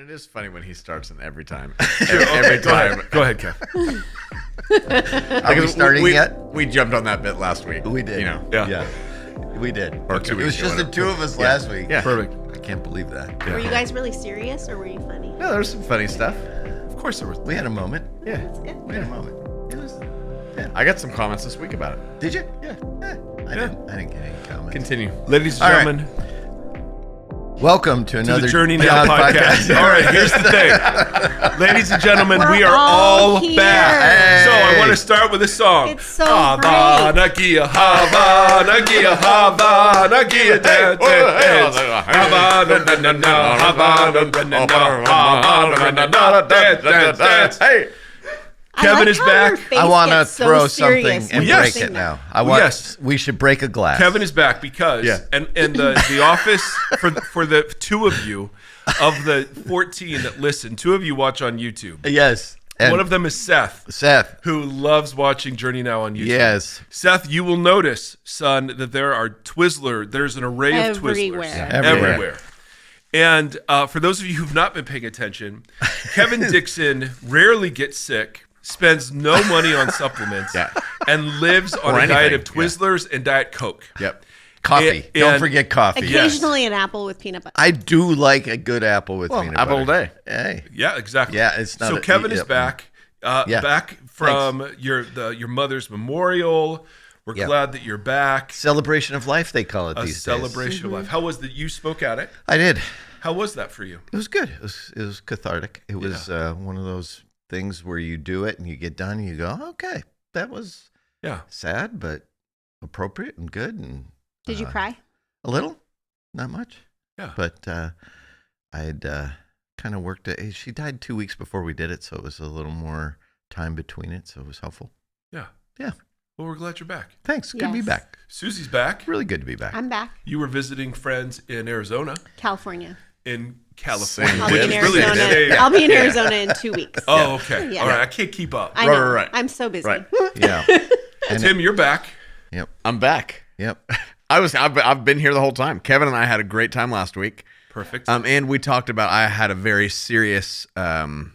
It is funny when he starts and every time. Every time. Go ahead, Kev. Are we starting yet? We jumped on that bit last week. We did. You know. Yeah. We did. Or 2 It was weeks just ago, the two of us last week. Yeah. Perfect. I can't believe that. Were you guys really serious or were you funny? No, there's some funny stuff. Of course there was. We had a moment. Yeah. That's good. We had a moment. It was. Yeah. I got some comments this week about it. Did you? Yeah. I didn't get any comments. Continue. Ladies and All right. gentlemen, Welcome to to another the JourneyNOW podcast. All right, here's the thing. Ladies and gentlemen, we are all here. back. Hey. So I want to start with a song. It's so Hava Nagila, Hava Nagila, Hava Nagila, dance, dance. Hava na na na, Hava na na na, Hava na na, dance, dance, dance. Hey. Kevin is back. I want to throw something and Yes. break it now. I want. Yes. We should break a glass. Kevin is back because Yeah. and the office for the two of you of the 14 that listen, two of you watch on YouTube. Yes. And One of them is Seth, Seth. who loves watching JourneyNOW on YouTube. Yes. Seth, you will notice, son, that there are Twizzler. There's an array of Everywhere. Twizzlers Yeah. everywhere. And for those of you who've not been paying attention, Kevin Dixon rarely gets sick, spends no money on supplements, Yeah. and lives on Or a diet anything, of Twizzlers and Diet Coke. Yep. Coffee. And- Don't forget coffee. Occasionally an apple with peanut butter. I do like a good apple with peanut butter. Apple day. Hey. Yeah, exactly. Yeah, it's not So a- Kevin is yep. back, Yeah. back from your mother's memorial. We're Yep. glad that you're back. Celebration of life, they call it A these celebration of life. How was that? You spoke at it. days. I did. How was that for you? It was good. It was cathartic. It was one of those things where you do it and you get done and you go, okay, that was Yeah. sad, but appropriate and good. And Did you cry? a little, not much. Yeah. But I had kind of worked it. She died 2 weeks before we did it, so it was a little more time between it, so it was helpful. Yeah. Yeah. Well, we're glad you're back. Thanks. Good to be Yes. back. Susie's back. Really good to be back. I'm back. You were visiting friends in Arizona, California. in California. Same I'll be in which is really Arizona. today. I'll be in Arizona in 2 weeks. Oh, okay. Yeah. All right. I can't keep up. I know. right. I'm so busy. Right. Yeah. And Tim, you're back. Yep. I'm back. Yep. I've been here the whole time. Kevin and I had a great time last week. Perfect. And we talked about I had a very serious moment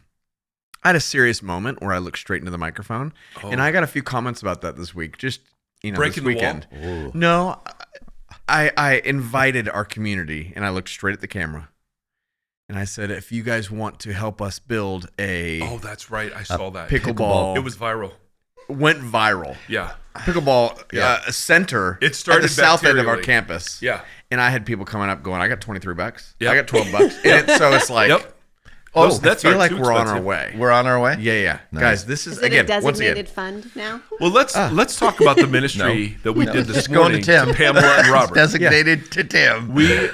where I looked straight into the microphone, and I got a few comments about that this week. Just Breaking this the wall? weekend. No, I invited our community, and I looked straight at the camera, and I said, if you guys want to help us build a Oh, that's right. I saw that. pickleball, It was viral. went viral. Yeah. Pickleball center. It started at the south end of our bacterially. campus. Yeah. And I had people coming up going, I got $23. Yep. I got $12. So it's like, Yep. oh, Those nets I feel aren't like too we're on our expensive. way. We're on our way? Yeah. Nice. Guys, this is, Is it again, a once designated again, fund now? Well, let's talk about the ministry that we did this Just going morning to Tim. Pamela and Robert. Designated to Tim.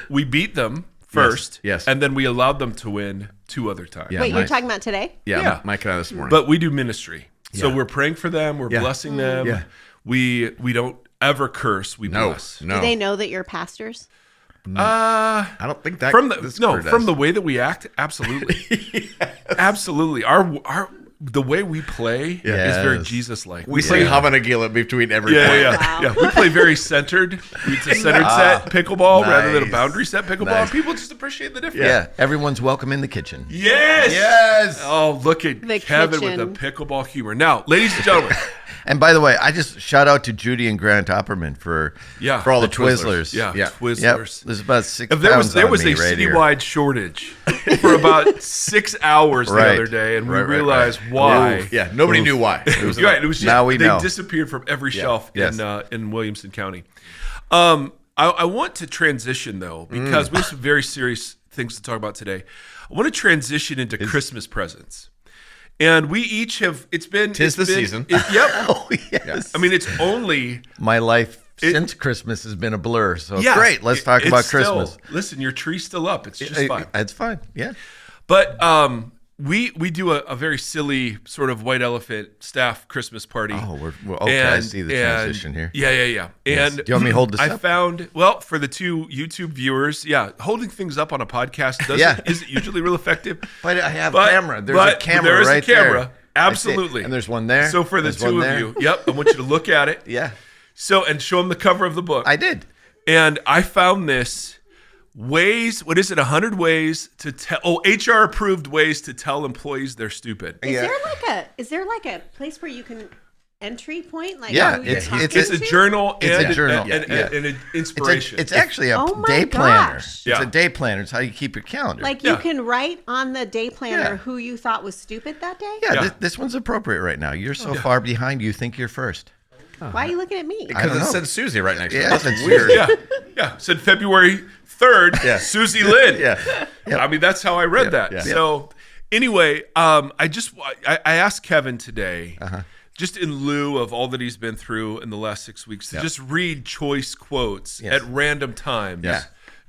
We beat them first, Yes. and then we allowed them to win 2 other times. Yeah, Wait, you're nice. talking about today? Yeah, Mike and I this morning. But we do ministry, so Yeah. we're praying for them. We're Yeah. blessing them. Yeah. We don't ever curse. We no, bless. no. Do they know that you're pastors? I don't think that From this the crew does. from the way that we act, absolutely, absolutely. Our the way we play is very Yes. Jesus-like. we sing Hava Nagila between every Yeah, point. yeah, Wow. yeah. We play very centered. It's a centered set pickleball rather than a Nice. boundary set pickleball. Nice. People just appreciate the difference. Yeah. Everyone's welcome in the kitchen. Yes. Yes. Oh, look at The Kevin kitchen. with the pickleball humor. Now, ladies and gentlemen, And by the way, I just shout out to Judy and Grant Opperman for all the Twizzlers. Yeah, Yeah. Yep. Twizzlers. There's about 6 If there was pounds on a me right here. citywide shortage for about 6 hours the Right. other day, and we Right, right, realized right. why. Yeah, nobody knew why. It was You're right. It was just, Now we they know. disappeared from every shelf Yes. in Williamson County. I want to transition though because we have some very serious things to talk about today. I want to transition into Christmas presents, and we each have. It's been Tis the season. Yep. Oh, yes. I mean, it's only My life since Christmas has been a blur. So yeah. great. Let's talk it's about still- Christmas. Listen, your tree's still up. It's just fine. It's fine. Yeah. But we do a very silly sort of white elephant staff Christmas party. Oh, we're okay. I see the transition here. Yeah. Yes. And Do you want me to hold this I up? found, well, for the 2 YouTube viewers, holding things up on a podcast isn't usually real effective. But I have But- a camera. There's but a camera there is a right camera. there. I see it. Absolutely. And there's one there. So for the There's 2 one of there. you, I want you to look at it. Yeah. So, and show them the cover of the book. I did. And I found this ways. What is it? 100 ways to tell. Oh, HR approved ways to tell employees they're stupid. Is there like a place where you can entry point? Like Yeah, who you're it's talking It's a to? journal. It's and a journal. and an inspiration. It's actually a Oh my day planner. gosh. It's a day planner. It's how you keep your calendar. Like Yeah. you can write on the day planner Yeah. who you thought was stupid that day? yeah, Yeah. This one's appropriate right now. You're so far behind, you think you're first. Why are you looking at me? I Because don't it know. said Suzie right next to it. Yeah, That's it's weird. yeah. Said February 3rd. Yeah. Susie Lynn. Yeah. I mean, that's how I read that. Yeah. So anyway, I asked Kevin today, just in lieu of all that he's been through in the last 6 weeks, to just read choice quotes Yes. at random times Yeah.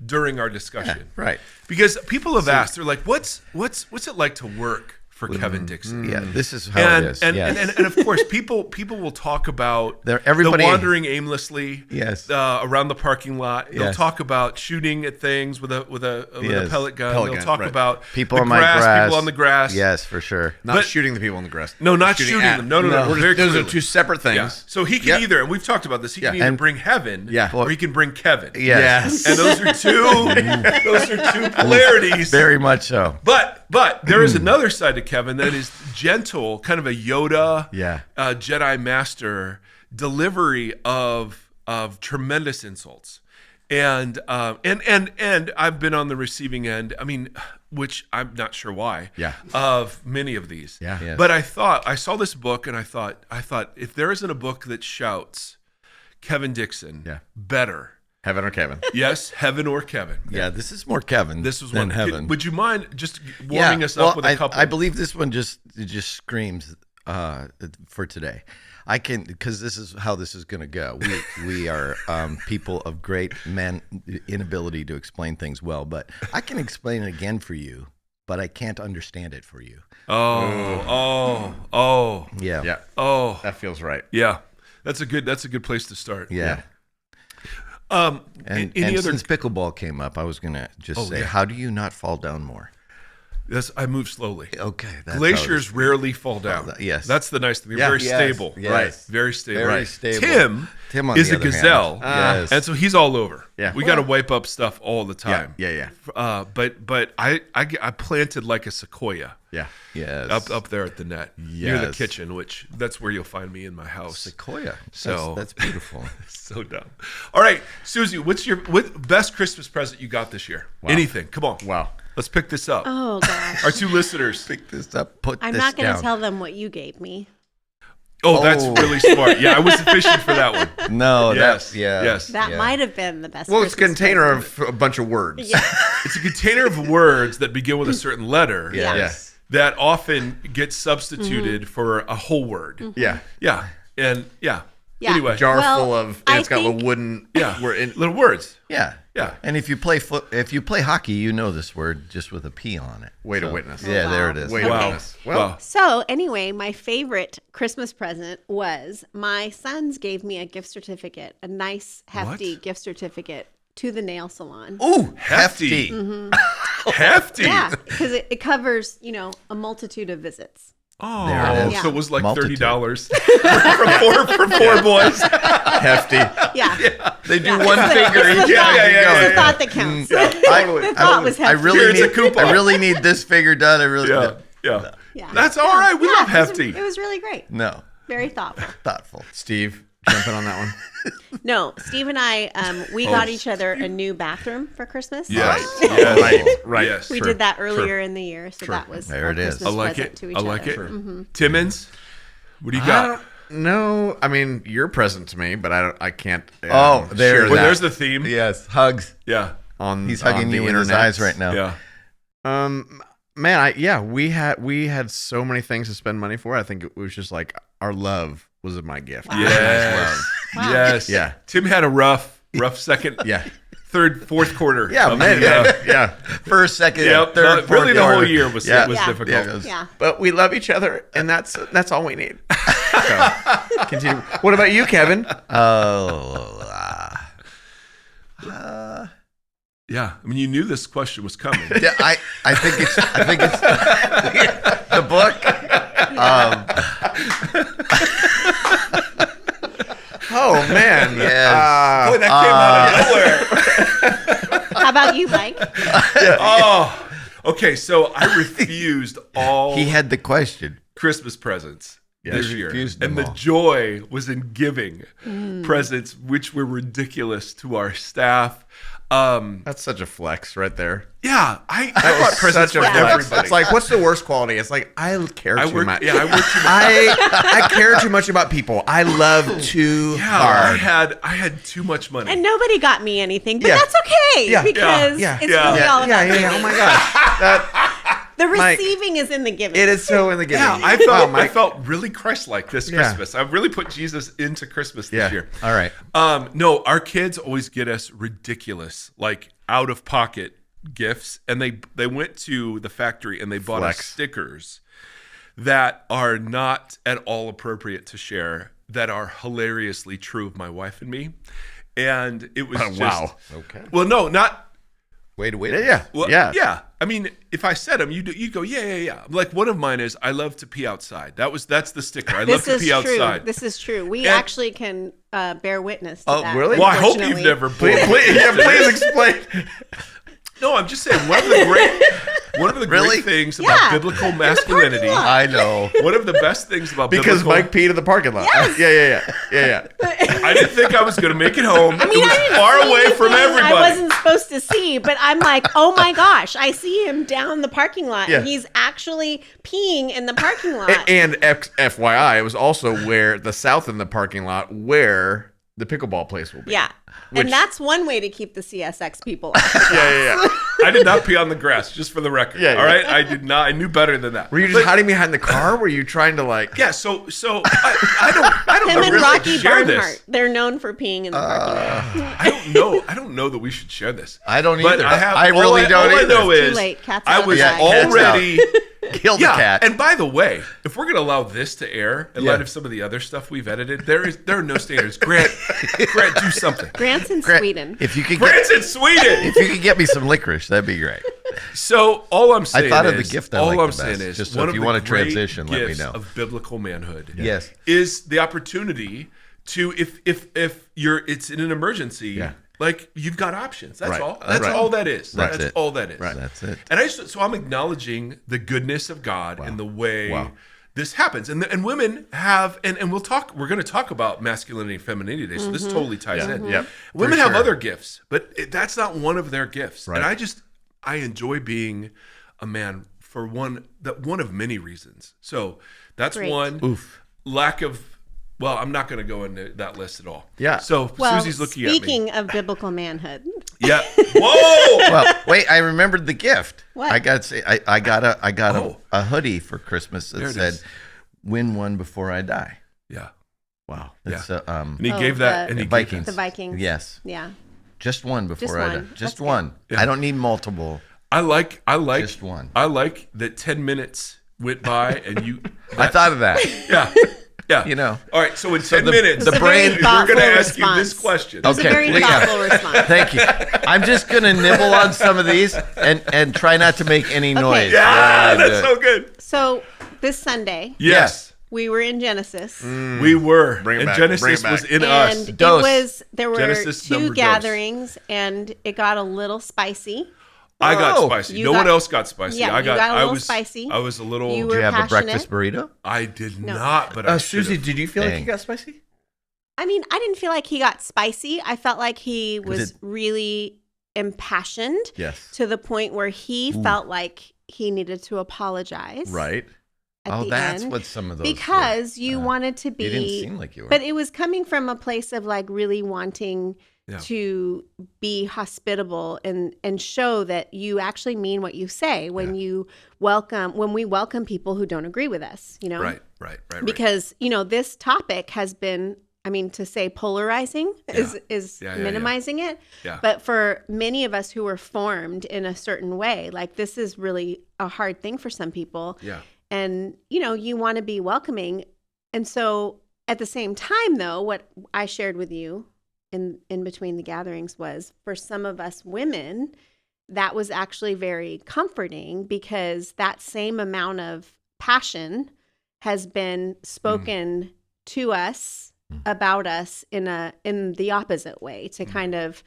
during our discussion. Right. Because people have asked, they're like, what's it like to work for Kevin Dixon? Yeah, this is how And, it is. and, Yes. and of course, people will talk about Everybody- the wandering aimlessly Yes. around the parking lot. They'll Yes. talk about shooting at things with a Yes. pellet gun. Pellet They'll gun, talk right. about people the on my grass. people on the grass. Yes, for sure. Not But- shooting the people in the grass. No, not shooting at- them. No. We're- Very Those are clearly. two separate things. Yeah. So he can Yep. either, and we've talked about this, he can Yeah. either And- bring heaven, Yeah. or he can bring Kevin. Yes. And those are two polarities. Very much so. But there is another side to Kevin that is gentle, kind of a Yoda, Yeah. Jedi master delivery of tremendous insults, and I've been on the receiving end. I mean, which I'm not sure why. Yeah. Of many of these. Yeah. Yes. But I saw this book and I thought if there isn't a book that shouts Kevin Dixon, Yeah. better. Heaven or Kevin? Yes, heaven or Kevin. Yeah, this is more Kevin. This was than one. heaven. Would you mind just warming us up with a couple? I believe this one just screams for today. I can, because this is how this is going to go. We are people of great inability to explain things well, but I can explain it again for you, but I can't understand it for you. Oh. Yeah. Yeah. Oh. That feels right. Yeah. That's a good place to start. Yeah. Any And other? since pickleball came up, I was going to just say, yeah. how do you not fall down more? I move slowly. Okay. That's Glaciers rarely fall down. Yes. That's the nice thing. They're Yeah. very Yes, stable. yes. Right. Very stable. Very stable. Tim on is the a other gazelle. hand. Yes. And so he's all over. Yeah. We got to wipe up stuff all the time. Yeah. But I planted like a sequoia. Yeah. Yes. Up there at the net near the Yes. kitchen, which that's where you'll find me in my house. Sequoia. So- That's beautiful. So dumb. All right, Susie, what's your best Christmas present you got this year? Anything? Come on. Wow. Let's pick this up. Oh gosh. Our two listeners. Pick this up. Put I'm this not going down. to tell them what you gave me. Oh, that's Oh. really smart. Yeah, I was fishing for that one. No, Yes, that's yeah. yes. That yeah. might have been the best. Well, it's a Christmas container present. of a bunch of words. Yeah. It's a container of words that begin with a certain letter Yes. that often gets substituted for a whole word. Yeah. Yeah. And yeah. Yeah. Anyway. Jar Well, full of. I It's got think- little wooden. Yeah. We're in. Little words. Yeah. Yeah. And if you play hockey, you know this word just with a P on it. Way to witness. Yeah, wow. there it is. Way to Wow. witness. Well, Wow. So anyway, my favorite Christmas present was my sons gave me a gift certificate, a nice hefty What? gift certificate to the nail salon. Ooh, Hefty. hefty. Hefty. Yeah, because it covers, a multitude of visits. Oh, There it is. so it was like Multitude. $30 for four boys. hefty. Yeah. They do Yeah, one it's the- finger it's the each. thought- yeah, It's the yeah. thought that counts. The thought was I hefty. really Here's a need. coupon. I really need this figure done. I really. Yeah. Yeah. Yeah. That's all right. We love hefty. It was really great. No, Very thoughtful. thoughtful. Steve, jumping on that one. No, Steve and I, we got each other a new bathroom for Christmas. Yes. Right. Yes. Right. Yes. We True. did that earlier in the year, so that was There our it is. Christmas I like present it. to each I like other. it. Timmons, what do you I got? don't know. I mean, you're present to me, but I can't. Oh, there share it Well, that there's the theme. Yes, hugs. Yeah. on. He's on hugging the you in his internet. eyes right now. Yeah. Man, we had so many things to spend money for. I think it was just like our love was my gift. Yes. Wow. Yes. Yeah. Tim had a rough second. Yeah. Third, fourth quarter. Yeah, of man. the, Yeah. First, second, Yep. third, No, really, fourth the whole yard. year was Yeah. Yeah. difficult. Yeah, it was- Yeah. But we love each other, and that's all we need. So, continue. What about you, Kevin? Yeah. I mean, you knew this question was coming. Yeah, I think it's the book. Oh man. Yes. Boy, that came out of nowhere. How about you, Mike? Oh, okay. So I refused all He had the question. Christmas presents this he year. refused And them the all. joy was in giving presents, which were ridiculous to our staff. That's such a flex right there. Yeah, I bought presents for flex. everybody. It's like, what's the worst quality? It's like, I care too work- much. yeah, I work too much. I care too much about people. I love too hard. I had too much money. And nobody got me anything, but Yeah. that's okay Yeah. because Yeah. it's Yeah. really all about yeah. Oh my gosh. the Mike, receiving is in the giving. It is so in the giving. yeah, I felt really Christ-like this Yeah. Christmas. I really put Jesus into Christmas this year. All right. No, our kids always get us ridiculous, like out of pocket gifts, and they went to the factory and they bought us Flex. stickers that are not at all appropriate to share, that are hilariously true of my wife and me, and it was just wow. Okay. Well, no, not. Wait. Yeah. Well, yeah. yeah. I mean, if I said them, you'd go, yeah. Like one of mine is, I love to pee outside. That's the sticker. I love this to is pee true. outside. This is true. We And- actually can bear witness to Oh, that. really? Well, I hope you've unfortunately. never. Please explain. No, I'm just saying one of the great things about Yeah. biblical masculinity. I know. One of the best things about Because biblical, Mike peed in the parking lot. Yes. Yeah. I didn't think I was going to make it home. I mean, it was I didn't far see away from anything everybody. I wasn't supposed to see, but I'm like, oh my gosh, I see him down the parking lot, Yeah. and he's actually peeing in the parking lot. And FYI, it was also where the south in the parking lot where the pickleball place will be. Yeah. Which- And that's one way to keep the CSX people off. Yeah. I did not pee on the grass, just for the record. Yeah, all right, I did not. I knew better than that. Were you just hiding behind the car? Were you trying to like? Yeah. So I don't Him know and really Rocky share Barnhart, this. they're known for peeing in the parking lot. I don't know that we should share this. I don't But either. I really don't all either. I know is Too late. Cat's I out of was the bag. cat's already. Kill the Yeah, cat. and by the way, if we're going to allow this to air in Yeah. light of some of the other stuff we've edited, there are no standards. Grant, do something. Grant's in Grant, Sweden. If you could Grant's in Sweden. if you could get me some licorice, that'd be great. So all I'm saying thought is, of the gift I all liked I'm the saying best. is, Just so one if of you the want to great transition, let me gifts know. of biblical manhood Yes. is the opportunity to, if you're, it's in an emergency, Yeah. like you've got options. That's Right. all. That's Right. all that is. That's That's it. all that is. Right. That's it. And so I'm acknowledging the goodness of God and the way Wow. this happens. And women have, and we're going to talk about masculinity and femininity today. So this totally ties in. Yep. Women For have sure. other gifts, but that's not one of their gifts. Right. And I enjoy being a man for one of many reasons. So that's Great. one. Oof. Lack of, well, I'm not going to go into that list at all. Yeah. So Well, Susie's looking at me. speaking of biblical manhood, Yeah. Whoa. Well, wait, I remembered the gift. What? I got Oh. a hoodie for Christmas that There it said is. "Win one before I die." Yeah. Wow. It's And he Oh, gave that, the- and he gave Vikings. the Vikings. Yes, Yeah. just one before Just I one. die. Just That's good. one. Yeah. I don't need multiple. I like Just one. I like that 10 minutes went by and you. I thought of that. Yeah. Yeah. You know. All right. So in 10 the- minutes, the It's a very brain- we're going to thoughtful ask you this response. question. It's a very yeah. thoughtful response. Thank you. I'm just gonna nibble on some of these and try not to make any noise. Yeah, while I do that's it. so good. So this Sunday, Yes, we were in Genesis. we were. Bring it and back. Bring Genesis it back. was in And us. Dose. there were Genesis number two dose. gatherings, and it got a little spicy. I got Oh, spicy. you No got- one else got spicy. Yeah, I you got a I little was spicy. I was a little. You Do were you have a passionate. breakfast burrito? I did No. not, but I Susie, should've. did you feel like Dang. you got spicy? I mean, I didn't feel like he got spicy. I felt like he was it- really impassioned Yes. to the point where he felt like he needed to apologize. Right. At Oh, the that's end what some of those. because were. you wanted to be. You didn't seem like you were. But it was coming from a place of like really wanting Yeah. to be hospitable and show that you actually mean what you say when we welcome people who don't agree with us, you know? Right. Because, you know, this topic has been, I mean, to say polarizing is Yeah, minimizing it. Yeah. But for many of us who were formed in a certain way, like this is really a hard thing for some people. Yeah. And, you know, you want to be welcoming. And so at the same time, though, what I shared with you in between the gatherings was for some of us women, that was actually very comforting because that same amount of passion has been spoken to us about us in the opposite way to kind of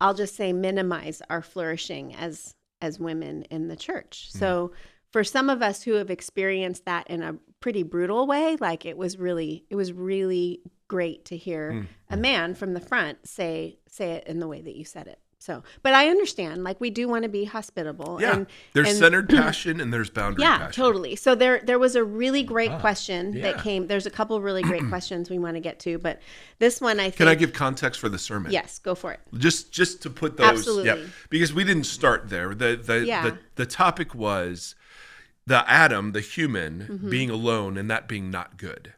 I'll just say minimize our flourishing as women in the church. So for some of us who have experienced that in a pretty brutal way, like it was really great to hear a man from the front say it in the way that you said it. So, but I understand, like we do want to be hospitable. Yeah, there's centered passion and there's boundary passion. Yeah, totally. So there was a really great question that came. There's a couple really great questions we want to get to, but this one I think. Can I give context for the sermon? Yes, go for it. Just to put those. Absolutely. Because we didn't start there. The topic was the Adam, the human, being alone and that being not good.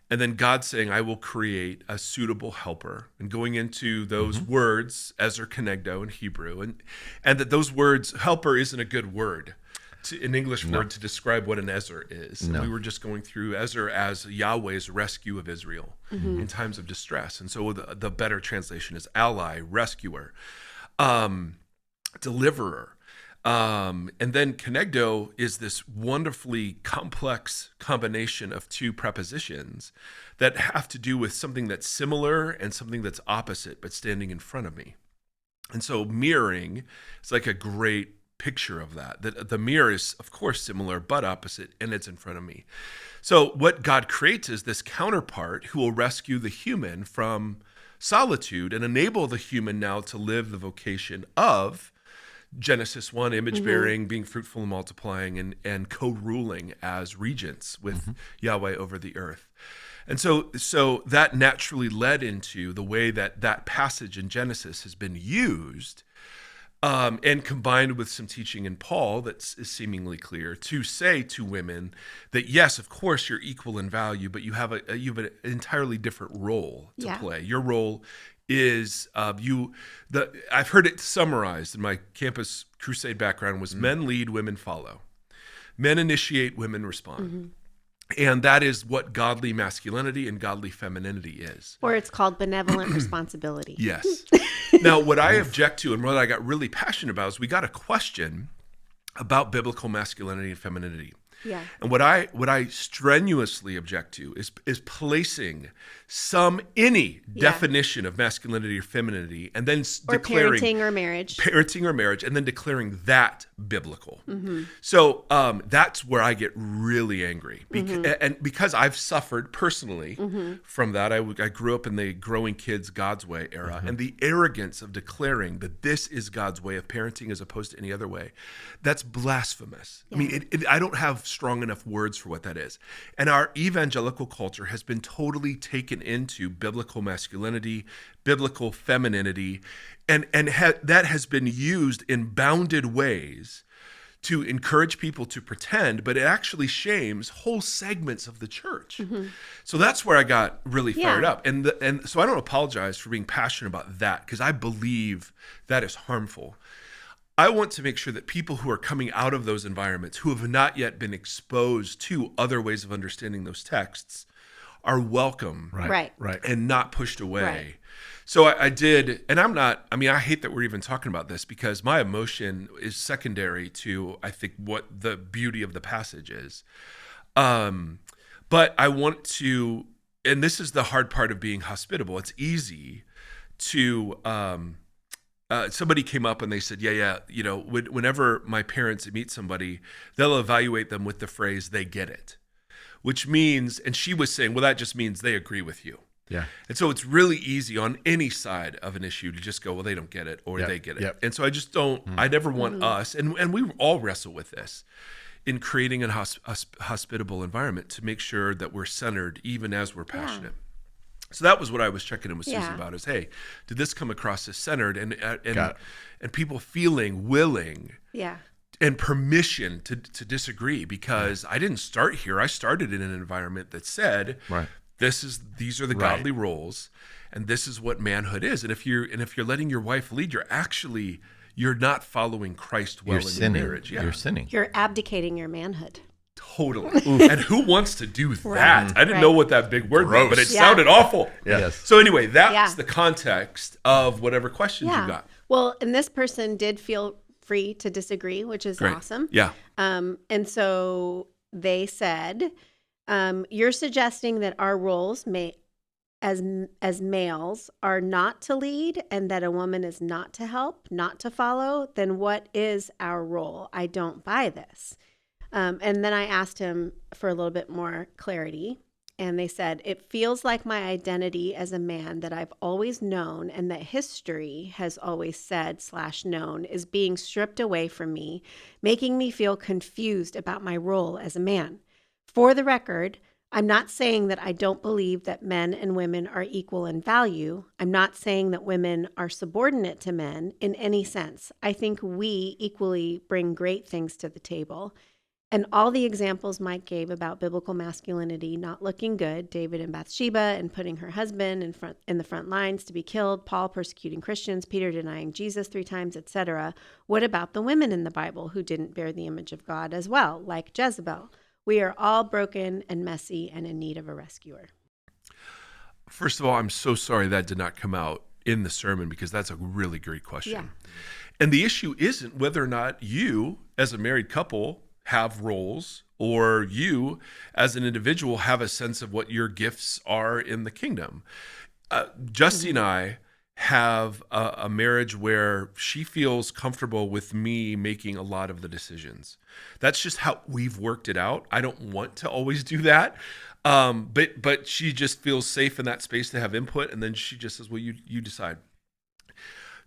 And then God saying, I will create a suitable helper. And going into those words, Ezer Kenegdo in Hebrew, and that those words, helper isn't a good word, an English word to describe what an Ezer is. And we were just going through Ezer as Yahweh's rescue of Israel in times of distress. And so the better translation is ally, rescuer, deliverer. And then Kenegdo is this wonderfully complex combination of two prepositions that have to do with something that's similar and something that's opposite, but standing in front of me. And so mirroring is like a great picture of that. The mirror is, of course, similar, but opposite, and it's in front of me. So what God creates is this counterpart who will rescue the human from solitude and enable the human now to live the vocation of Genesis 1, image bearing, being fruitful and multiplying, and co-ruling as regents with Yahweh over the earth. And so that naturally led into the way that passage in Genesis has been used, and combined with some teaching in Paul that is seemingly clear to say to women that yes, of course you're equal in value, but you have an entirely different role to play. Your role is I've heard it summarized in my campus crusade background was men lead, women follow. Men initiate, women respond. And that is what godly masculinity and godly femininity is. Or it's called benevolent responsibility. Yes. Now, what I object to and what I got really passionate about is we got a question about biblical masculinity and femininity. Yeah. And what I strenuously object to is placing any definition of masculinity or femininity and then declaring parenting or marriage, and then declaring that biblical. So that's where I get really angry because I've suffered personally from that. I grew up in the growing kids God's way era, and the arrogance of declaring that this is God's way of parenting as opposed to any other way. That's blasphemous. I mean, I don't have strong enough words for what that is. And our evangelical culture has been totally taken into biblical masculinity, biblical femininity, and that has been used in bounded ways to encourage people to pretend, but it actually shames whole segments of the church. So that's where I got really fired up. And so I don't apologize for being passionate about that because I believe that is harmful. I want to make sure that people who are coming out of those environments, who have not yet been exposed to other ways of understanding those texts, are welcome and not pushed away. Right. So I did, and I hate that we're even talking about this because my emotion is secondary to, I think, what the beauty of the passage is. But I want to, and this is the hard part of being hospitable. It's easy to, somebody came up and they said, whenever my parents meet somebody, they'll evaluate them with the phrase, they get it, which means, and she was saying, well, that just means they agree with you. Yeah. And so it's really easy on any side of an issue to just go, well, they don't get it or they get it. Yep. And so I just don't, I never want us, and we all wrestle with this in creating a hospitable environment to make sure that we're centered even as we're passionate. So that was what I was checking in with Suzie about is, hey, did this come across as centered and people feeling willing and permission to disagree because I didn't start here. I started in an environment that said, these are the godly roles and this is what manhood is. And if you're letting your wife lead, you're not following Christ well in your marriage. Yeah. You're sinning. You're abdicating your manhood. Totally. And who wants to do that? I didn't know what that big word meant, but it sounded awful. Yes. So anyway, that's the context of whatever questions you got. Well, and this person did feel free to disagree, which is awesome. Yeah. And so they said, you're suggesting that our roles as males are not to lead and that a woman is not to help, not to follow, then what is our role? I don't buy this. And then I asked him for a little bit more clarity. And they said, it feels like my identity as a man that I've always known and that history has always said / known is being stripped away from me, making me feel confused about my role as a man. For the record, I'm not saying that I don't believe that men and women are equal in value. I'm not saying that women are subordinate to men in any sense. I think we equally bring great things to the table. And all the examples Mike gave about biblical masculinity not looking good, David and Bathsheba and putting her husband in the front lines to be killed, Paul persecuting Christians, Peter denying Jesus 3 times, etc. What about the women in the Bible who didn't bear the image of God as well, like Jezebel? We are all broken and messy and in need of a rescuer. First of all, I'm so sorry that did not come out in the sermon because that's a really great question. Yeah. And the issue isn't whether or not you, as a married couple, have roles, or you as an individual have a sense of what your gifts are in the kingdom. Justy and I have a marriage where she feels comfortable with me making a lot of the decisions. That's just how we've worked it out. I don't want to always do that. But she just feels safe in that space to have input. And then she just says, well, you decide.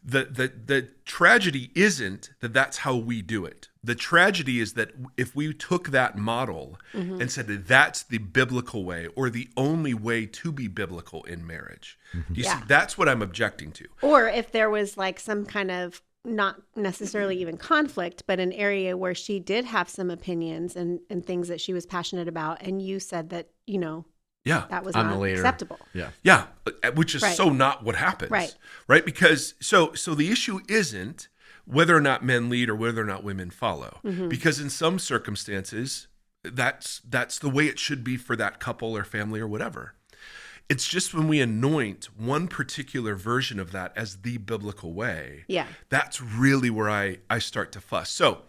The tragedy isn't that that's how we do it. The tragedy is that if we took that model and said that that's the biblical way or the only way to be biblical in marriage, do you see, that's what I'm objecting to. Or if there was like some kind of not necessarily even conflict, but an area where she did have some opinions and things that she was passionate about, and you said that, that was not acceptable. Yeah, which is so not what happens. Right? Because so the issue isn't whether or not men lead or whether or not women follow. Because in some circumstances, that's the way it should be for that couple or family or whatever. It's just when we anoint one particular version of that as the biblical way, that's really where I start to fuss. So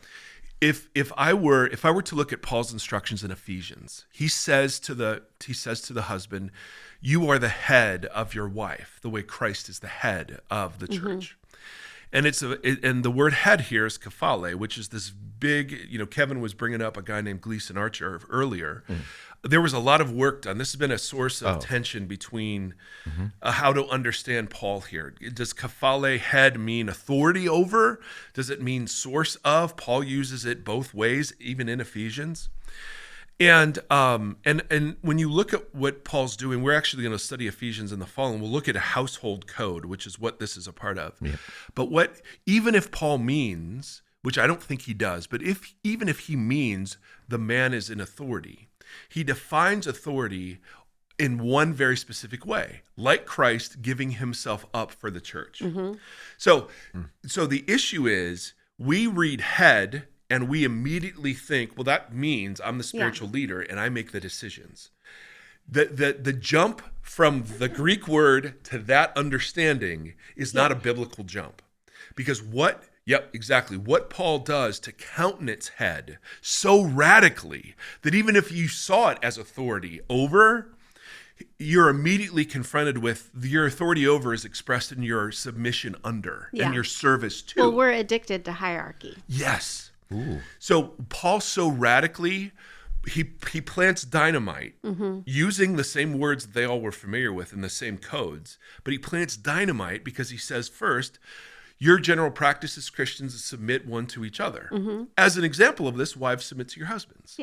if I were to look at Paul's instructions in Ephesians, he says to the husband, you are the head of your wife, the way Christ is the head of the church. And and the word head here is kephale, which is this big, Kevin was bringing up a guy named Gleason Archer earlier. There was a lot of work done. This has been a source of tension between how to understand Paul here. Does kephale, head, mean authority over? Does it mean source of? Paul uses it both ways, even in Ephesians. And when you look at what Paul's doing, we're actually going to study Ephesians in the fall, and we'll look at a household code, which is what this is a part of. But even if Paul means, which I don't think he does, but even if he means the man is in authority, he defines authority in one very specific way, like Christ giving himself up for the church. So the issue is we read head and we immediately think, well, that means I'm the spiritual leader and I make the decisions. The jump from the Greek word to that understanding is not a biblical jump. Because what Paul does to countenance head so radically that even if you saw it as authority over, you're immediately confronted with your authority over is expressed in your submission under and your service to. Well, we're addicted to hierarchy. Yes. Ooh. So Paul so radically, he plants dynamite using the same words that they all were familiar with in the same codes, but he plants dynamite because he says, first, your general practice as Christians is submit one to each other. As an example of this, wives submit to your husbands.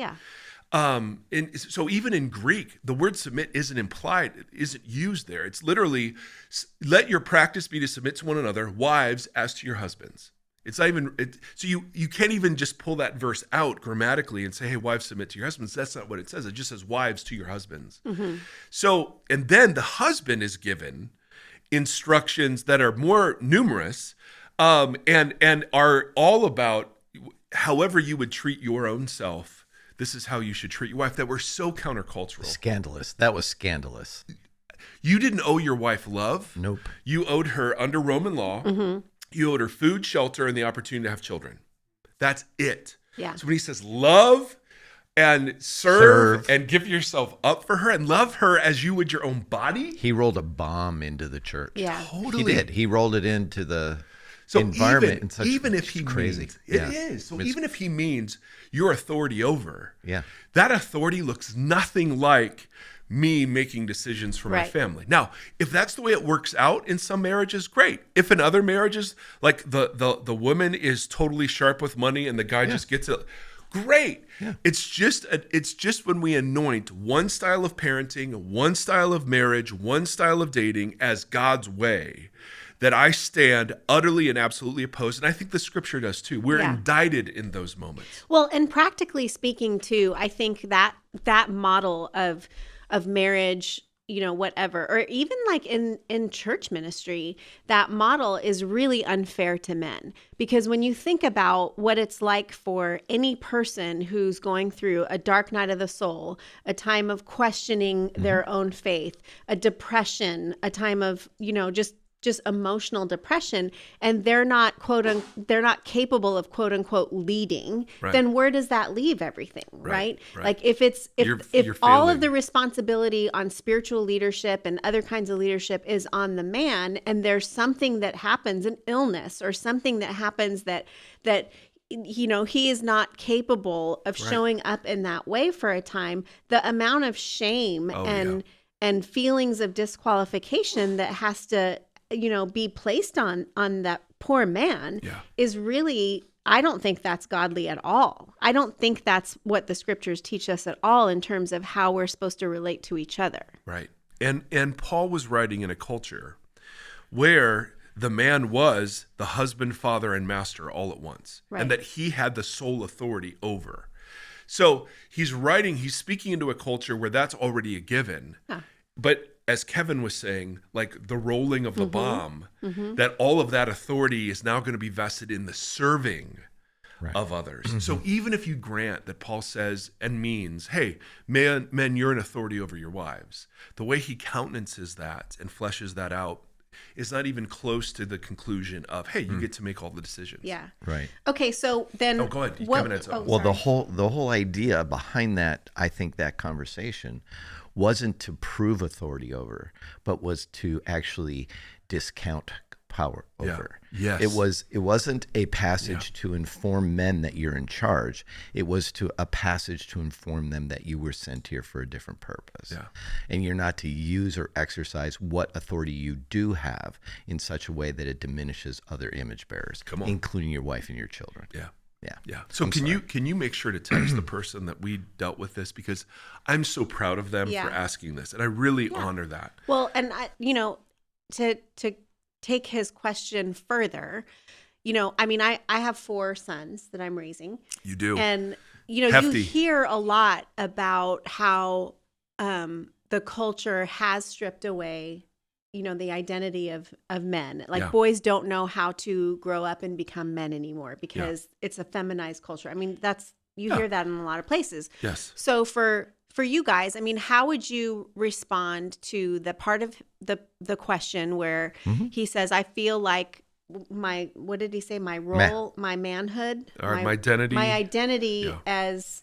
And so even in Greek, the word submit isn't used there. It's literally, let your practice be to submit to one another, wives as to your husbands. It's not even, so you can't even just pull that verse out grammatically and say, hey, wives submit to your husbands. That's not what it says. It just says wives to your husbands. So, and then the husband is given instructions that are more numerous and are all about however you would treat your own self. This is how you should treat your wife, that were so countercultural. Scandalous. That was scandalous. You didn't owe your wife love. Nope. You owed her under Roman law. You owed her food, shelter, and the opportunity to have children. That's it. So when he says love and serve and give yourself up for her and love her as you would your own body. He rolled a bomb into the church. Yeah. Totally. He did. He rolled it into the So environment. in such, even if he crazy. means, it is. So even if he means your authority over, that authority looks nothing like me making decisions for my family. Now, if that's the way it works out in some marriages, great. If in other marriages, like the woman is totally sharp with money and the guy just gets it, great. Yeah. It's just when we anoint one style of parenting, one style of marriage, one style of dating as God's way, that I stand utterly and absolutely opposed. And I think the scripture does too. We're indicted in those moments. Well, and practically speaking too, I think that model of marriage, whatever, or even like in church ministry, that model is really unfair to men. Because when you think about what it's like for any person who's going through a dark night of the soul, a time of questioning their own faith, a depression, a time of, just emotional depression, and they're not capable of quote unquote leading, then where does that leave everything, right? Like if all of the responsibility on spiritual leadership and other kinds of leadership is on the man, and there's something that happens, an illness or something that happens that he is not capable of showing up in that way for a time, the amount of shame and feelings of disqualification that has to be placed on that poor man is really, I don't think that's godly at all. I don't think that's what the scriptures teach us at all in terms of how we're supposed to relate to each other. Right. And Paul was writing in a culture where the man was the husband, father, and master all at once, and that he had the sole authority over. So he's speaking into a culture where that's already a given. But as Kevin was saying, like the rolling of the bomb, that all of that authority is now going to be vested in the serving of others. So even if you grant that Paul says and means, hey, men, you're an authority over your wives, the way he countenances that and fleshes that out is not even close to the conclusion of, hey, you get to make all the decisions. Yeah. Right. Okay, so then... Oh, go ahead. Kevin had something. Well, the whole idea behind that, I think that conversation wasn't to prove authority over, but was to actually discount power over. Yes. It wasn't a passage to inform men that you're in charge. It was a passage to inform them that you were sent here for a different purpose. Yeah. And you're not to use or exercise what authority you do have in such a way that it diminishes other image bearers, including your wife and your children. Yeah. Yeah. Yeah. So can you make sure to text the person that we dealt with this, because I'm so proud of them for asking this, and I really honor that. Well, and to take his question further, I have 4 sons that I'm raising. You do. And Hefty. you hear a lot about how the culture has stripped away the identity of men. Like boys don't know how to grow up and become men anymore because it's a feminized culture. I mean, you hear that in a lot of places. Yes. So for you guys, I mean, how would you respond to the part of the question where he says, I feel like what did he say? My role, my manhood, my identity, as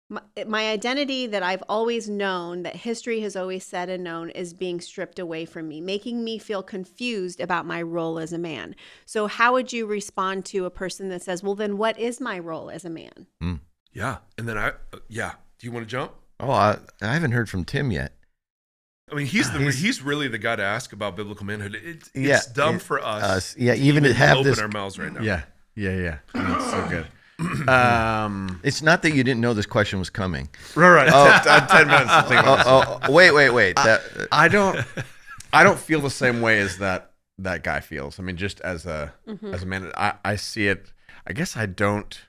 my identity that I've always known, that history has always said and known, is being stripped away from me, making me feel confused about my role as a man. So how would you respond to a person that says, well, then what is my role as a man? Yeah. And then do you want to jump? Oh, I haven't heard from Tim yet. I mean, he's really the guy to ask about biblical manhood. It's dumb for us. Even to have open this, our mouths right now. Yeah. It's so good. It's not that you didn't know this question was coming. Right. I had 10 minutes to think about this. Wait. I don't feel the same way as that guy feels. I mean, just as a man, I see it. I guess I don't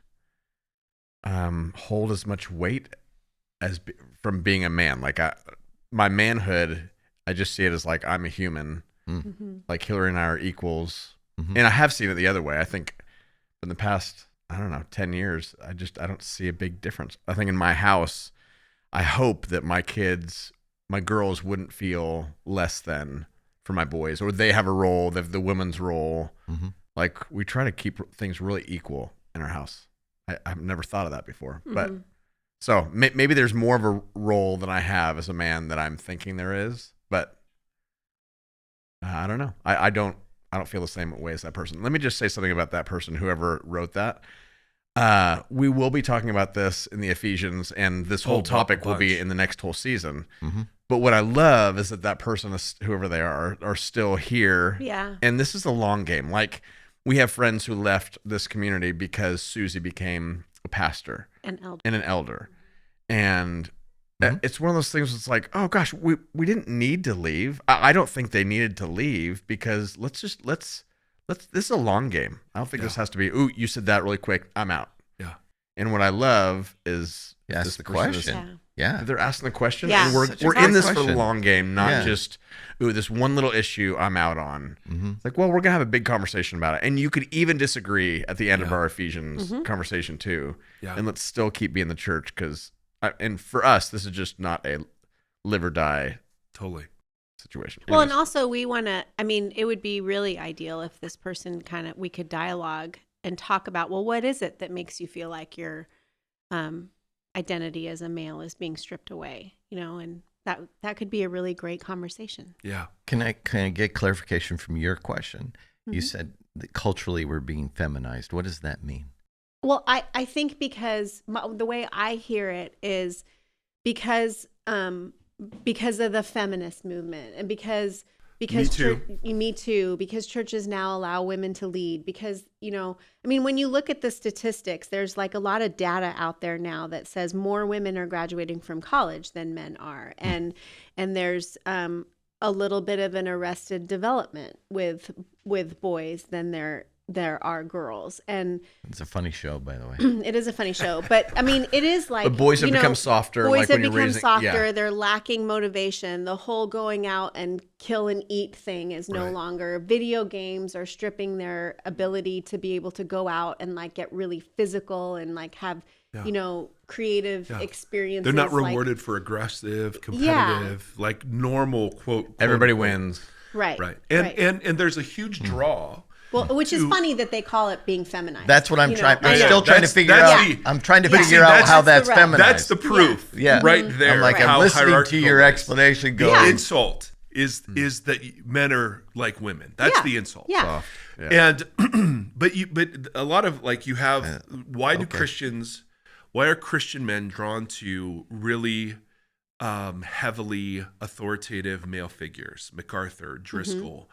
hold as much weight from being a man. Like my manhood, I just see it as like I'm a human. Like Hillary and I are equals, and I have seen it the other way. I think in the past, I don't know, 10 years, I don't see a big difference. I think in my house, I hope that my girls wouldn't feel less than for my boys, or they have a role, they have the women's role. Like we try to keep things really equal in our house. I've never thought of that before, but So maybe there's more of a role than I have as a man that I'm thinking there is, but I don't know. I don't feel the same way as that person. Let me just say something about that person, whoever wrote that. We will be talking about this in the Ephesians, and this whole topic will be in the next whole season. Mm-hmm. But what I love is that person, whoever they are still here. Yeah. And this is a long game. Like, we have friends who left this community because Suzie became a pastor and an elder. And it's one of those things that's like, oh gosh, we didn't need to leave. I don't think they needed to leave, because let's this is a long game. I don't think this has to be, ooh, you said that really quick, I'm out. Yeah. And what I love is ask the question. Yeah. They're asking the question. Yeah. And we're in this for the long game, not just, ooh, this one little issue I'm out on. Mm-hmm. It's like, well, we're going to have a big conversation about it. And you could even disagree at the end of our Ephesians conversation too. Yeah. And let's still keep being the church, because, and for us, this is just not a live or die situation. Well, and also we want to, it would be really ideal if this person we could dialogue and talk about, well, what is it that makes you feel like your identity as a male is being stripped away, and that could be a really great conversation. Yeah. Can I get clarification from your question? Mm-hmm. You said that culturally we're being feminized. What does that mean? Well, I think because the way I hear it is because of the feminist movement, and because Me Too, because churches now allow women to lead, because, when you look at the statistics, there's like a lot of data out there now that says more women are graduating from college than men are. And there's a little bit of an arrested development with boys than there are girls. And it's a funny show, by the way. It is a funny show, but it is like, but boys have become softer. Boys like have become softer. They're lacking motivation. The whole going out and kill and eat thing is no longer. Video games are stripping their ability to be able to go out and like get really physical and like have creative experiences. They're not rewarded for aggressive, competitive, like normal quote. Everybody wins. Right. And there's a huge draw. Well, which is funny that they call it being feminized. That's what I'm trying. I'm still trying to figure out. I'm trying to figure out how that's feminized. That's the proof. Yeah. Right there. I'm like, I'm listening to your explanation. The insult is that men are like women. That's the insult. Yeah. And but a lot of you have why are Christian men drawn to really heavily authoritative male figures? MacArthur, Driscoll.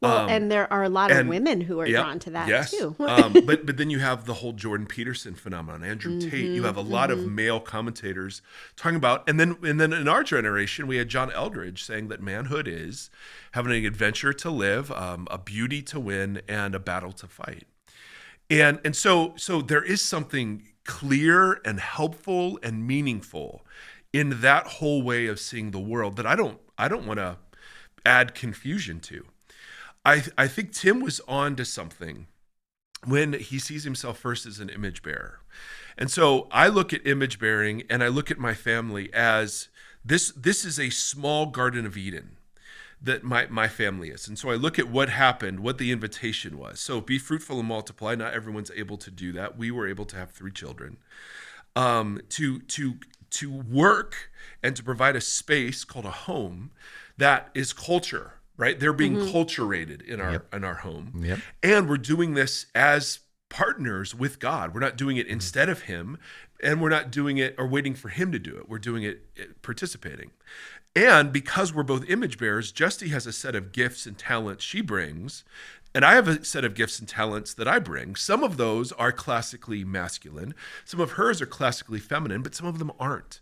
Well, and there are a lot of women who are drawn to that too. But then you have the whole Jordan Peterson phenomenon, Andrew Tate. You have a lot of male commentators talking about, and then in our generation, we had John Eldredge saying that manhood is having an adventure to live, a beauty to win, and a battle to fight. And so there is something clear and helpful and meaningful in that whole way of seeing the world that I don't want to add confusion to. I think Tim was on to something when he sees himself first as an image bearer. And so I look at image bearing and I look at my family as this is a small Garden of Eden that my family is. And so I look at what happened, what the invitation was. So be fruitful and multiply. Not everyone's able to do that. We were able to have 3 children. To work and to provide a space called a home that is culture. Right, they're being culturated in our home, and we're doing this as partners with God. We're not doing it instead of Him, and we're not doing it or waiting for Him to do it. We're doing it participating, and because we're both image bearers, Justy has a set of gifts and talents she brings, and I have a set of gifts and talents that I bring. Some of those are classically masculine, some of hers are classically feminine, but some of them aren't.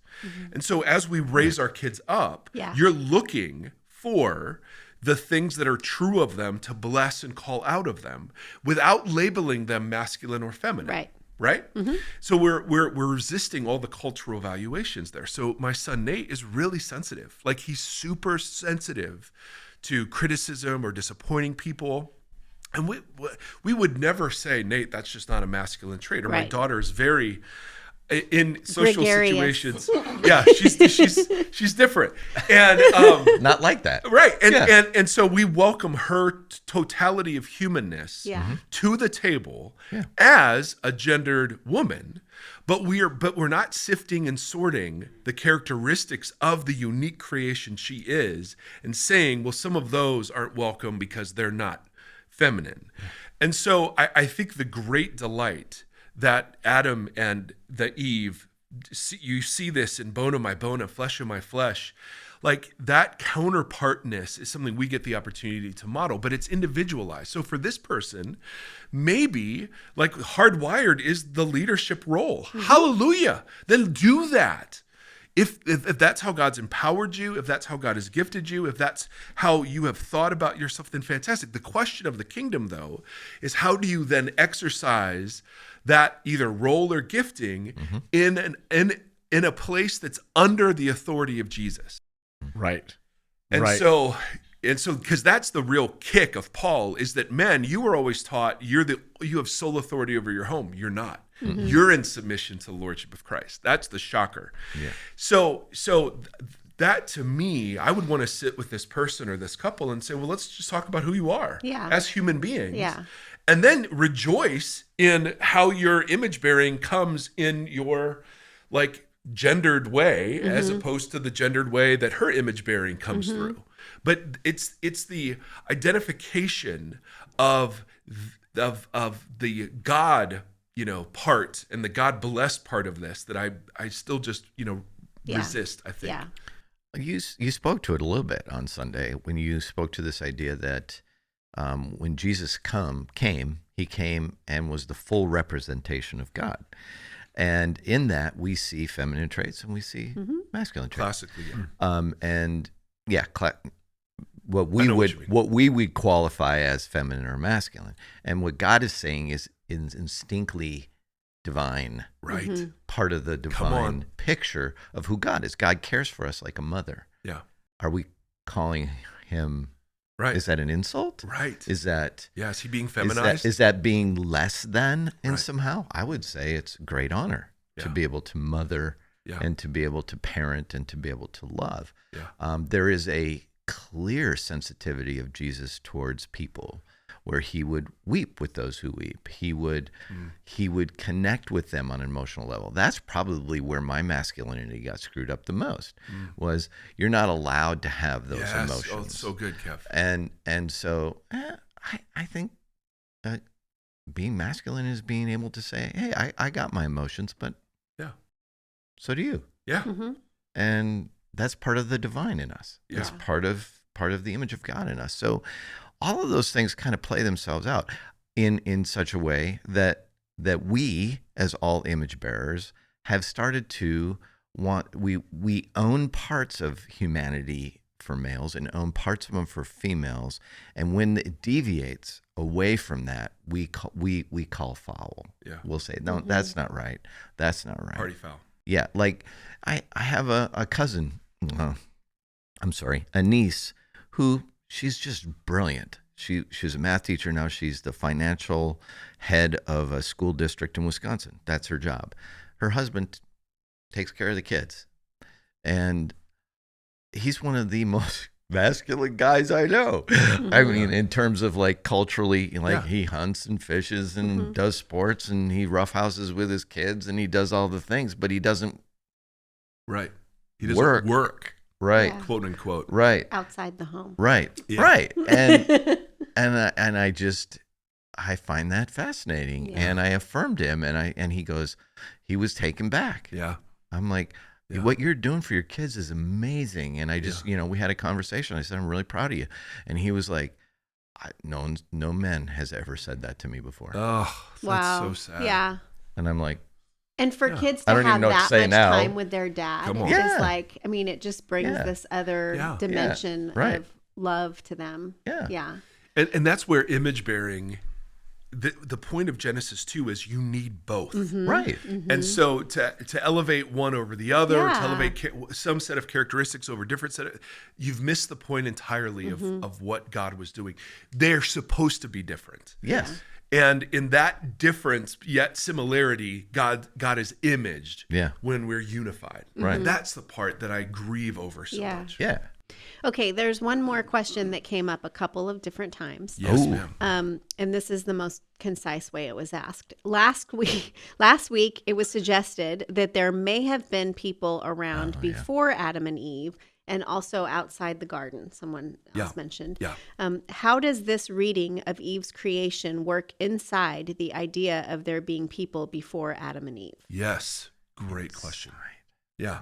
And so as we raise our kids up, you're looking for the things that are true of them to bless and call out of them without labeling them masculine or feminine. Right? Mm-hmm. So we're resisting all the cultural valuations there. So my son Nate is really sensitive. Like he's super sensitive to criticism or disappointing people. And we would never say, Nate, that's just not a masculine trait. Or my daughter is very in social Gregarious. situations. Yeah, she's different. And Not like that. right. And, Yeah. and so we welcome her totality of humanness Yeah. to the table Yeah. as a gendered woman. But we're not sifting and sorting the characteristics of the unique creation she is and saying, well, some of those aren't welcome because they're not feminine. And so I think the great delight that Adam and the Eve, you see this in bone of my bone and flesh of my flesh, like that counterpartness is something we get the opportunity to model, but it's individualized. So for this person, maybe like hardwired is the leadership role. Hallelujah. Then do that. If that's how God's empowered you, if that's how God has gifted you, if that's how you have thought about yourself, then fantastic. The question of the kingdom, though, is how do you then exercise that either role or gifting in a place that's under the authority of Jesus? Right. And right. so because that's the real kick of Paul, is that men, you were always taught you have sole authority over your home. You're not. You're in submission to the lordship of Christ. That's the shocker. Yeah. So that, to me, I would want to sit with this person or this couple and say, well, let's just talk about who you are as human beings. Yeah. And then rejoice in how your image bearing comes in your like gendered way, as opposed to the gendered way that her image bearing comes through. But it's the identification of the God, part and the God blessed part of this that I still just resist, I think. Yeah. You spoke to it a little bit on Sunday when you spoke to this idea that when Jesus came, he came and was the full representation of God. And in that, we see feminine traits and we see masculine traits. Classically, yeah. And yeah, what I know what we would qualify as feminine or masculine. And what God is saying is instinctly divine. Right. Part of the divine picture of who God is. God cares for us like a mother. Yeah. Are we calling him? Right. Is that an insult? Right. Is that? Yeah. Is he being feminized? Is that being less than in Right. somehow? I would say it's a great honor to be able to mother and to be able to parent and to be able to love. Yeah. There is a clear sensitivity of Jesus towards people, where he would weep with those who weep. He would connect with them on an emotional level. That's probably where my masculinity got screwed up the most. Was you're not allowed to have those emotions. Oh, it's so good, Kev. And so I think being masculine is being able to say, hey, I got my emotions, but so do you. Yeah. And that's part of the divine in us. Yeah. It's part of the image of God in us. So all of those things kind of play themselves out in such a way that we, as all image bearers, have started to we own parts of humanity for males and own parts of them for females, and when it deviates away from that, we call foul. Yeah. We'll say, no, that's not right. That's not right. Party foul. Yeah, like I have a cousin, a niece who she's just brilliant. She's a math teacher now. She's the financial head of a school district in Wisconsin. That's her job. Her husband takes care of the kids, and he's one of the most masculine guys I know. I mean, in terms of like culturally, he hunts and fishes and does sports, and he roughhouses with his kids, and he does all the things, but he doesn't He doesn't work. Right. Yeah. Quote unquote. Right. Outside the home. Right. Yeah. Right. And I find that fascinating. Yeah. And I affirmed him, and he goes, he was taken back. Yeah. I'm like, what you're doing for your kids is amazing. And I just, we had a conversation. I said, I'm really proud of you. And he was like, no man has ever said that to me before. Oh, that's Wow. so sad. Yeah. And I'm like, And for kids I to don't even have know what to that say much now. time with their dad Come on. is Yeah. like, I mean, it just brings this other dimension Right. of love to them. Yeah. Yeah. And that's where image bearing, the point of Genesis 2 is you need both. right. And so to elevate one over the other, to Yeah. elevate some set of characteristics over different you've missed the point entirely of what God was doing. They're supposed to be different. Yes. And in that difference yet similarity, God is imaged when we're unified. Right. And that's the part that I grieve over so much. Yeah. Okay, there's one more question that came up a couple of different times. Yes, ma'am. And this is the most concise way it was asked. Last week, it was suggested that there may have been people around before Adam and Eve and also outside the garden. Someone else mentioned. Yeah. How does this reading of Eve's creation work inside the idea of there being people before Adam and Eve? Yes. Great question. Yeah.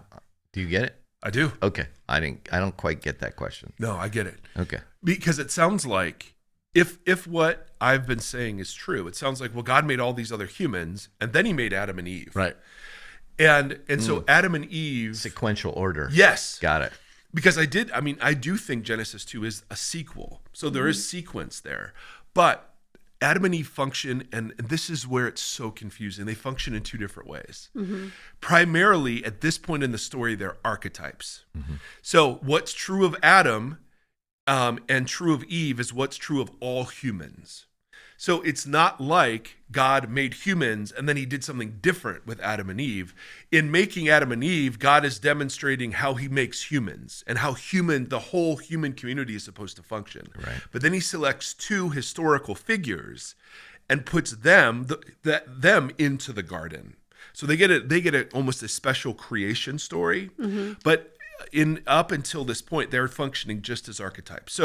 Do you get it? I do. Okay. I don't quite get that question. No, I get it. Okay. Because it sounds like if what I've been saying is true, it sounds like, well, God made all these other humans and then he made Adam and Eve. Right. And so Adam and Eve. Sequential order. Yes. Got it. Because I do think Genesis 2 is a sequel. So there is sequence there. But Adam and Eve function, and this is where it's so confusing, they function in two different ways. Primarily, at this point in the story, they're archetypes. So what's true of Adam and true of Eve is what's true of all humans. So it's not like God made humans and then he did something different with Adam and Eve. In making Adam and Eve, God is demonstrating how he makes humans and how the whole human community is supposed to function. Right. But then he selects two historical figures and puts them into the garden. So they get almost a special creation story. But up until this point, they're functioning just as archetypes.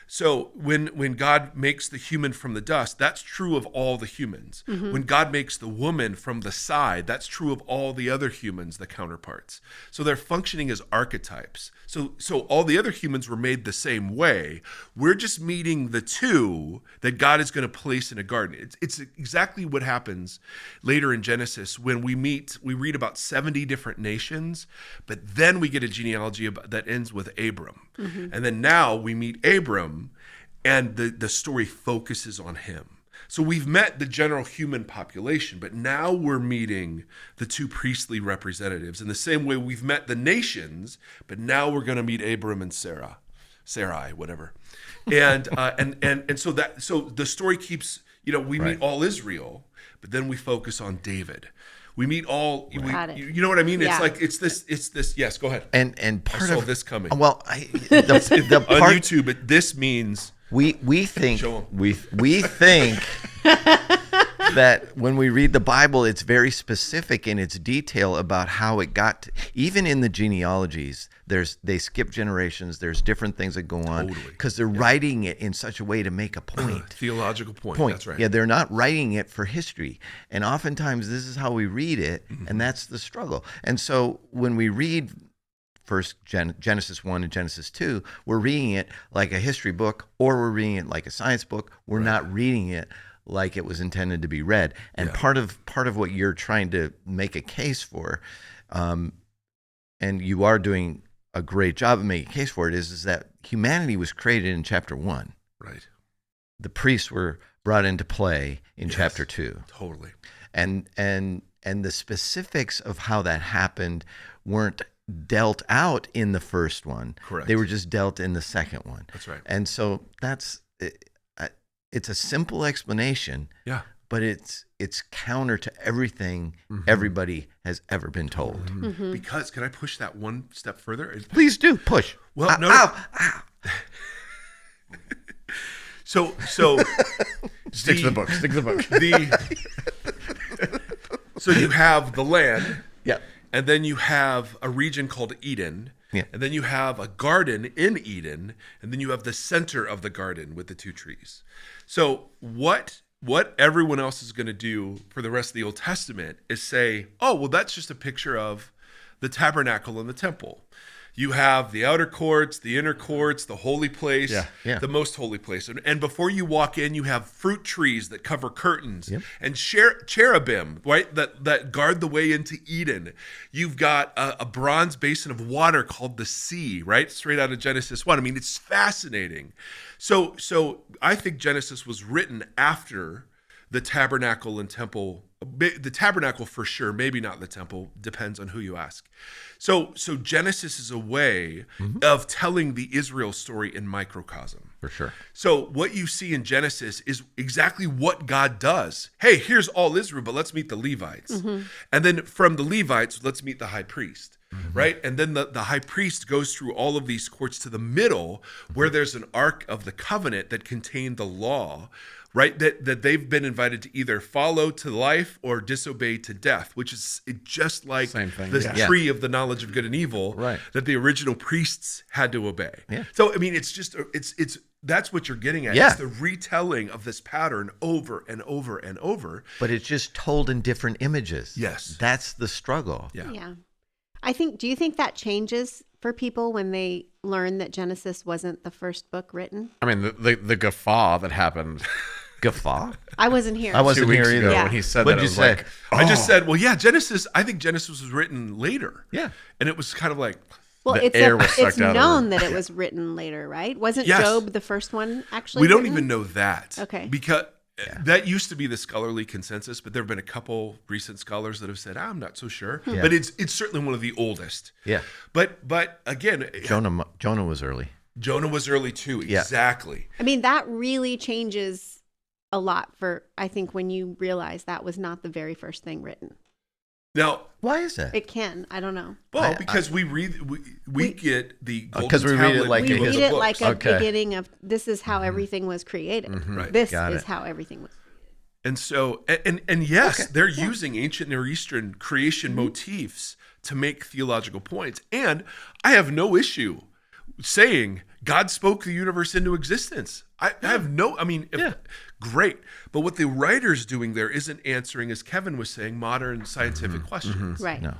So when God makes the human from the dust, that's true of all the humans. When God makes the woman from the side, that's true of all the other humans, the counterparts. So they're functioning as archetypes. So all the other humans were made the same way. We're just meeting the two that God is going to place in a garden. It's exactly what happens later in Genesis when we read about 70 different nations, but then we get a genealogy that ends with Abram. And then now we meet Abram, and the story focuses on him. So we've met the general human population, but now we're meeting the two priestly representatives in the same way we've met the nations, but now we're going to meet Abram and Sarai, whatever. And so the story keeps, we meet all Israel, but then we focus on David. We meet all. You know what I mean? Yeah. It's this. Yes, go ahead. And part I saw of this coming. Well, the On part YouTube, but this means we think Show 'em. we think that when we read the Bible, it's very specific in its detail about how it got to, even in the genealogies. They skip generations. There's different things that go on because they're writing it in such a way to make a point. theological point. That's right. Yeah, they're not writing it for history. And oftentimes this is how we read it, and that's the struggle. And so when we read first Genesis 1 and Genesis 2, we're reading it like a history book, or we're reading it like a science book. We're not reading it like it was intended to be read. And part of what you're trying to make a case for, and you are doing a great job of making a case for it, is that humanity was created in chapter 1. Right. The priests were brought into play in chapter 2. Totally. And the specifics of how that happened weren't dealt out in the first one. Correct. They were just dealt in the second one. That's right. And so it's a simple explanation. Yeah. But it's counter to everything everybody has ever been told. Because can I push that one step further? Please do push. Well, Ow. So Stick to the book. Stick to the book. So you have the land, Yeah. and then you have a region called Eden, and then you have a garden in Eden, and then you have the center of the garden with the two trees. So what everyone else is going to do for the rest of the Old Testament is say, oh, well, that's just a picture of the tabernacle and the temple. You have the outer courts, the inner courts, the holy place, the most holy place. And before you walk in, you have fruit trees that cover curtains and cherubim, right, that guard the way into Eden. You've got a bronze basin of water called the sea, right, straight out of Genesis 1. I mean, it's fascinating. So I think Genesis was written after the tabernacle and temple the tabernacle for sure, maybe not the temple, depends on who you ask. So Genesis is a way of telling the Israel story in microcosm. For sure. So what you see in Genesis is exactly what God does. Hey, here's all Israel, but let's meet the Levites. And then from the Levites, let's meet the high priest, right? And then the high priest goes through all of these courts to the middle where there's an ark of the covenant that contained the law, right? That they've been invited to either follow to life or disobey to death, which is just like Same thing, this yeah. tree of the knowledge of good and evil Right. that the original priests had to obey. Yeah. So, I mean, it's just, it's that's what you're getting at. Yeah. It's the retelling of this pattern over and over and over. But it's just told in different images. Yes. That's the struggle. Yeah. Yeah. Do you think that changes for people when they learn that Genesis wasn't the first book written? I mean, the guffaw that happened Guffaw? I wasn't here. I wasn't 2 weeks here ago either. Yeah. when he said What'd that. you It was say? like, I just said, well, yeah, Genesis, I think Genesis was written later. Yeah. And it was kind of like, Well, The it's air was it's sucked out of known her. that it was written later, right? Wasn't Yes. Job the first one actually? we don't written? even know that. Okay. Because that used to be the scholarly consensus, but there have been a couple recent scholars that have said, I'm not so sure. Yeah. But it's certainly one of the oldest. Yeah. But again, Jonah was early. Jonah was early too. Yeah. Exactly. I mean, that really changes a lot for, I think, when you realize that was not the very first thing written. Now, Why is that? It can. I don't know. well, because we read, we get the golden 'cause we read it tablet like We view of it read the it books. like a Okay. beginning of this is how everything was created. Right. This Got is it. how everything was. And so, and yes, Okay. they're using ancient Near Eastern creation motifs to make theological points. And I have no issue saying God spoke the universe into existence. I have no, I mean, great. But what the writer's doing there isn't answering, as Kevin was saying, modern scientific questions. Right. No.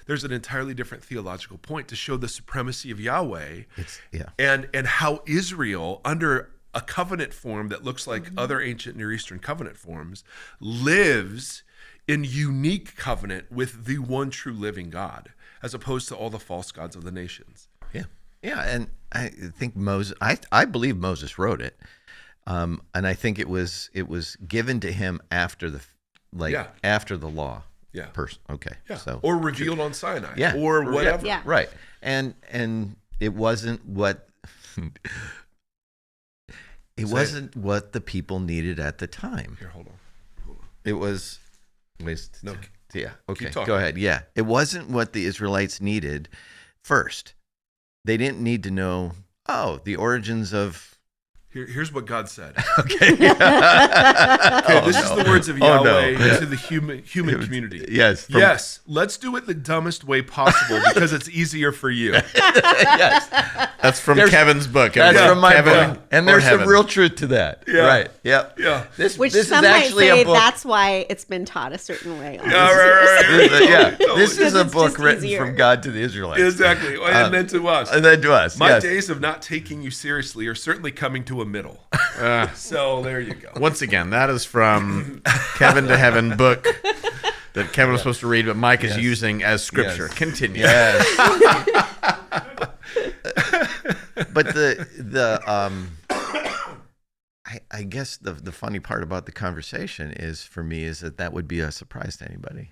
There's an entirely different theological point to show the supremacy of Yahweh Yeah. and how Israel, under a covenant form that looks like other ancient Near Eastern covenant forms, lives in unique covenant with the one true living God, as opposed to all the false gods of the nations. Yeah. Yeah. And I think Moses, I believe Moses wrote it. And I think it was given to him after after the law. Yeah. Okay. Yeah. So or revealed on Sinai. Yeah. Or whatever. Yeah. right. And it wasn't what wasn't what the people needed at the time. Here, hold on. It was No, yeah. Okay. talking. Go ahead. Yeah. It wasn't what the Israelites needed first. They didn't need to know, the origins of here's what God said. Okay. Okay, this is the words of Oh, no. Yahweh to the human community. Yes. Yes, let's do it the dumbest way possible because it's easier for you. Yes. that's from There's- Kevin's book. That's Yeah. from my Kevin book. And or there's some Heaven. real truth to that. Yeah. Right. Yep. Yeah. This Which this some is might actually say a book. that's why it's been taught a certain way. Yeah, right. This is Because a it's book just written easier. from God to the Israelites. Exactly. And then to us. And then to us. My yes. days of not taking you seriously are certainly coming to a middle. So there you go. Once again, that is from Kevin to Heaven book that Kevin was supposed to read, but Mike is using as scripture. Yes. Continue. Yes. But I guess the funny part about the conversation is for me is that would be a surprise to anybody.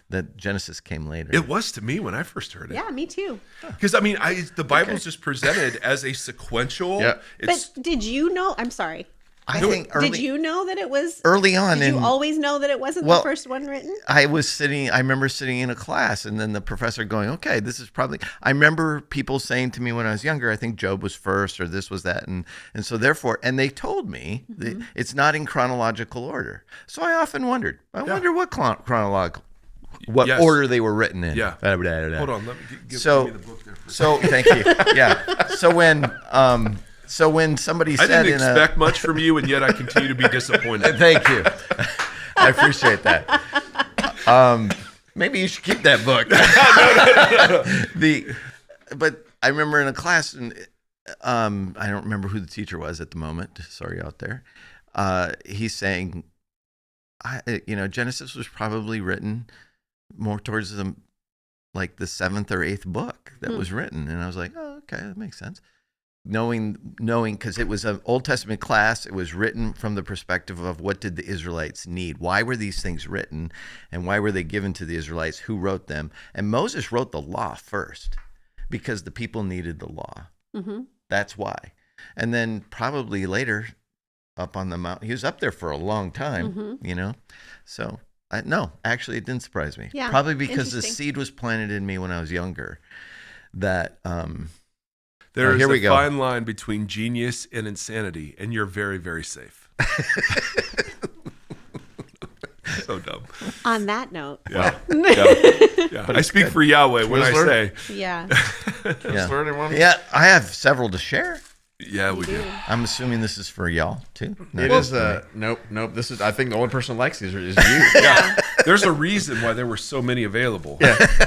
That Genesis came later. It was to me when I first heard it. Yeah, me too. Because I mean, the Bible's just presented as a sequential. Yeah. It's But did you know? I'm sorry. I think early, Did you know that it was? early on Did you in always know that it wasn't Well, the first one written? I remember sitting in a class and then the professor going, okay, this is probably, I remember people saying to me when I was younger, I think Job was first or this was that. And so therefore, and they told me that it's not in chronological order. So I often wondered, wonder what chronological, what Yes. order they were written in. Yeah. Hold on. hold on. Let me give So- me the book there. So thank you. Yeah. So when somebody I said didn't expect much from you, and yet I continue to be disappointed. thank you. I appreciate that. Maybe you should keep that book. But I remember in a class, and I don't remember who the teacher was at the moment. Sorry out there. He's saying, Genesis was probably written more towards the 7th or 8th book that was written, and I was like, oh, okay, that makes sense. knowing, because it was an Old Testament class. It was written from the perspective of what did the Israelites need? Why were these things written? And why were they given to the Israelites? Who wrote them? And Moses wrote the law first because the people needed the law. Mm-hmm. That's why. And then probably later up on the mountain, he was up there for a long time, So, no, actually, it didn't surprise me. Yeah, Probably because the interesting. seed was planted in me when I was younger. That There's here we a go. fine line between genius and insanity, and you're very, very safe. So dumb. On that note, Yeah. Yeah. I speak for Yahweh when I Twizzler? say, yeah. Twizzler, anyone? Yeah, I have several to share. yeah, we do. I'm assuming this is for y'all too. It is nope. This is. I think the only person who likes these is you. Yeah. There's a reason why there were so many available,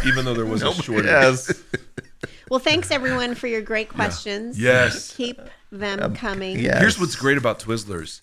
even though there was a shortage. Yes. Well, thanks everyone for your great questions. Yes. Keep them coming. Yeah. Here's what's great about Twizzlers.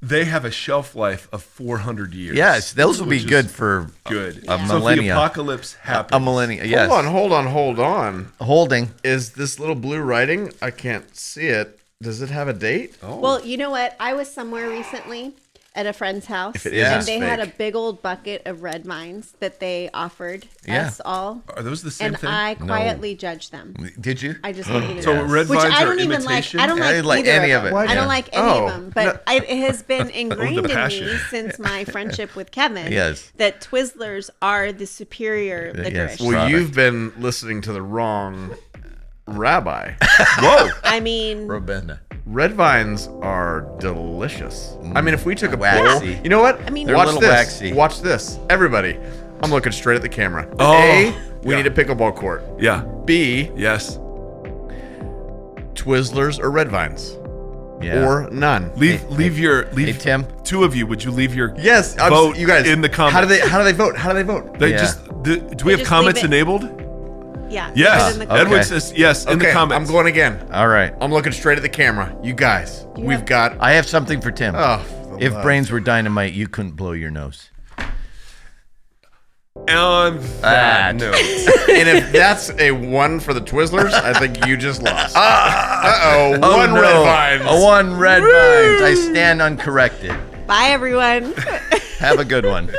They have a shelf life of 400 years. Yes, those will be which is good for good. a So if millennia. the apocalypse happens. A millennia. Yes. Hold on. Holding. Is this little blue writing? I can't see it. Does it have a date? Oh. Well, you know what? I was somewhere recently at a friend's house, If it is, and it's they had a fake. big old bucket of red vines that they offered Yeah. us all, Are those the same and thing? I quietly judged them. Did you? I just want you to So know. red Which vines I are don't even imitation? like. I don't I like, didn't like either any of of them. it. I don't Yeah. like any Oh, of them. But it has been ingrained in me passion. since my friendship with Kevin. Yes. That Twizzlers are the superior licorice. Well, Well, Product. you've been listening to the wrong rabbi. Whoa. I mean, Robenda. Red vines are delicious. I mean, if we took a Waxy. poll, you know what? I mean- They're a watch little this. waxy. Watch this, everybody. I'm looking straight at the camera. Oh, A, we yeah. need a pickleball court. Yeah. B, Yes. Twizzlers or red vines, Yeah. or none. Leave your Hey, Tim. two of you. Would you leave your Yes, vote you guys in the comments? How do they vote? How do they vote? They Yeah. do we have just comments leave it- enabled? yeah. Yes. put it in the Okay. Edwin comments. says yes in the Okay, comments. I'm going again. All right. I'm looking straight at the camera. You guys, You we've have- got. I have something for Tim. Oh, the If love. brains were dynamite, you couldn't blow your nose. On that That. note. And if that's a 1 for the Twizzlers, I think you just lost. Oh, One no. red vines. A one red vines. I stand uncorrected. Bye, everyone. Have a good one.